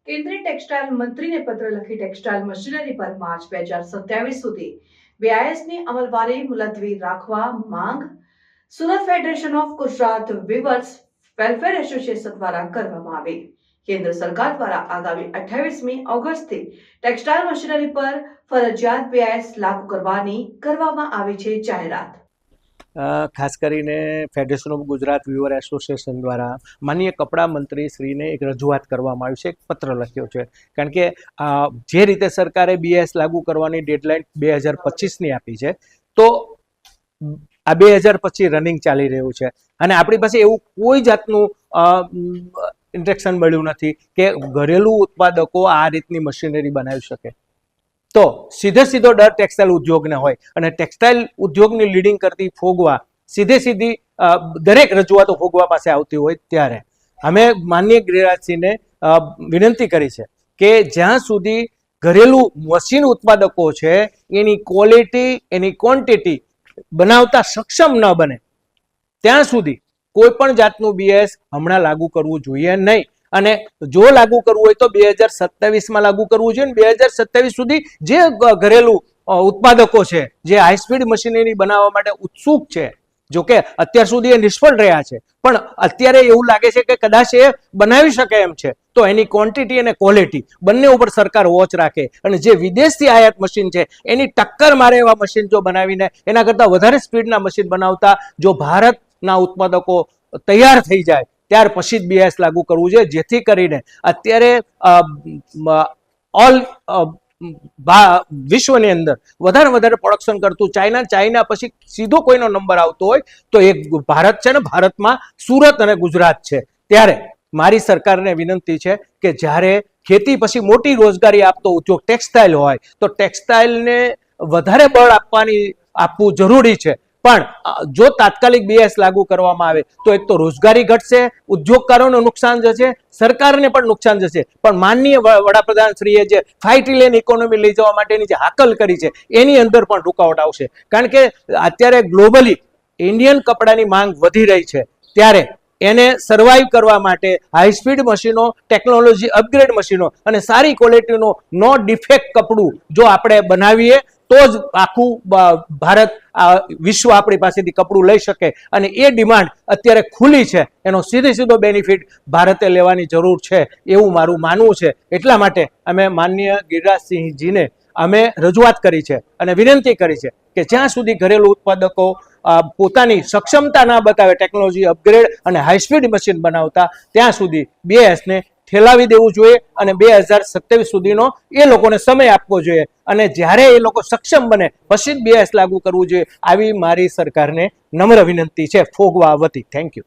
કેન્દ્રીય ટેક્સટાઇલ મંત્રીને પત્ર લખી ટેક્સટાઇલ મશીનરી પર માર્ચ 2027 સુધી BISની અમલવારી મુલતવી રાખવા માંગ Surat federation of Gujarat weavers welfare association દ્વારા કરવામાં આવી। કેન્દ્ર સરકાર દ્વારા આગામી 28મી ઓગસ્ટથી ટેક્સટાઇલ મશીનરી પર ફરજિયાત BIS લાગુ કરવામાં આવી છે જાહેરાત। ખાસ કરીને ફેડરેશન ઓફ ગુજરાત વીવર એસોસિએશન દ્વારા માનનીય કપડા મંત્રી શ્રીને એક રજૂઆત કરવામાં આવી છે, એક પત્ર લખ્યો છે। કારણ કે જે રીતે સરકારે BIS લાગુ કરવાની ડેડલાઇન 2025ની આપી છે, તો આ 2025 રનિંગ ચાલી રહ્યું છે અને આપણી પાસે એવું કોઈ જાતનું ઇન્સ્ટ્રક્શન મળ્યું નથી કે ઘરેલું ઉત્પાદકો આ રીતની મશીનરી બનાવી શકે। તો સીધો ડર ટેક્સટાઇલ ઉદ્યોગને હોય અને ટેક્સટાઇલ ઉદ્યોગની લીડિંગ કરતી ફોગવા સીધી દરેક રજૂઆતો ફોગવા પાસે આવતી હોય ત્યારે અમે માનનીય ગિરિરાજસિંહને વિનંતી કરી છે કે જ્યાં સુધી ઘરેલું મશીન ઉત્પાદકો છે એની ક્વોલિટી એની ક્વોન્ટિટી બનાવતા સક્ષમ ન બને ત્યાં સુધી કોઈ પણ જાતનું BIS હમણાં લાગુ કરવું જોઈએ નહીં। અને જો લાગુ કરવું હોય તો 2027માં લાગુ કરવું જોઈએ। 2027 સુધી જે ઘરેલું ઉત્પાદકો છે જે હાઈ સ્પીડ મશીનરી બનાવવા માટે ઉત્સુક છે, જો કે અત્યાર સુધી એ નિષ્ફળ રહ્યા છે, પણ અત્યારે એવું લાગે છે કે કદાચ એ બનાવી શકે એમ છે, તો એની ક્વોન્ટિટી અને ક્વોલિટી બંને ઉપર સરકાર વોચ રાખે અને જે વિદેશથી આયાત મશીન છે એની ટક્કર મારે એવા મશીન જો બનાવીને એના કરતાં વધારે સ્પીડના મશીન બનાવતા જો ભારતના ઉત્પાદકો તૈયાર થઈ જાય ત્યાર પછી જ BIS લાગુ કરવું જોઈએ, જેથી કરીને અત્યારે ઓલ વિશ્વની અંદર વધારે પ્રોડક્શન કરતું ચાઇના પછી સીધો કોઈનો નંબર આવતો હોય તો એક ભારત છે ને ભારતમાં સુરત અને ગુજરાત છે। ત્યારે મારી સરકારને વિનંતી છે કે જ્યારે ખેતી પછી મોટી રોજગારી આપતો ઉદ્યોગ ટેક્સટાઇલ હોય તો ટેક્સટાઇલને વધારે બળ આપવું જરૂરી છે, પણ જો તાત્કાલિક BIS લાગુ કરવામાં આવે તો એક તો રોજગારી ઘટશે, ઉદ્યોગકારોને નુકસાન જશે, સરકારને પણ નુકસાન જશે, પણ માનનીય વડાપ્રધાન શ્રીએ જે 5 ટ્રિલિયન ઇકોનોમી લઈ જવા માટેની જે હાકલ કરી છે એની અંદર પણ રૂકાવટ આવશે। કારણ કે અત્યારે ગ્લોબલી ઇન્ડિયન કપડાની માંગ વધી રહી છે, ત્યારે એને સર્વાઈવ કરવા માટે હાઈ સ્પીડ મશીનો, ટેકનોલોજી અપગ્રેડ મશીનો અને સારી ક્વોલિટીનો નો ડિફેક્ટ કપડું જો આપણે બનાવીએ તો જ આખું ભારત વિશ્વ આપણી પાસેથી કપડું લઈ શકે અને એ ડિમાન્ડ અત્યારે ખુલ્લી છે, એનો સીધો બેનિફિટ ભારતે લેવાની જરૂર છે એવું મારું માનવું છે। એટલા માટે અમે માનનીય ગિરિરાજસિંહજીને અમે રજૂઆત કરી છે અને વિનંતી કરી છે કે જ્યાં સુધી ઘરેલું ઉત્પાદકો પોતાની સક્ષમતા ના બતાવે ટેકનોલોજી અપગ્રેડ અને હાઈ સ્પીડ મશીન બનાવતા ત્યાં સુધી BISને ઠેલાવી દેવું જોઈએ અને 2027 સુધીનો એ લોકોને સમય આપવો જોઈએ અને જ્યારે એ લોકો સક્ષમ બને પછી જ BIS લાગુ કરવું જોઈએ, આવી મારી સરકારને નમ્ર વિનંતી છે ફોગવા વતી। Thank you.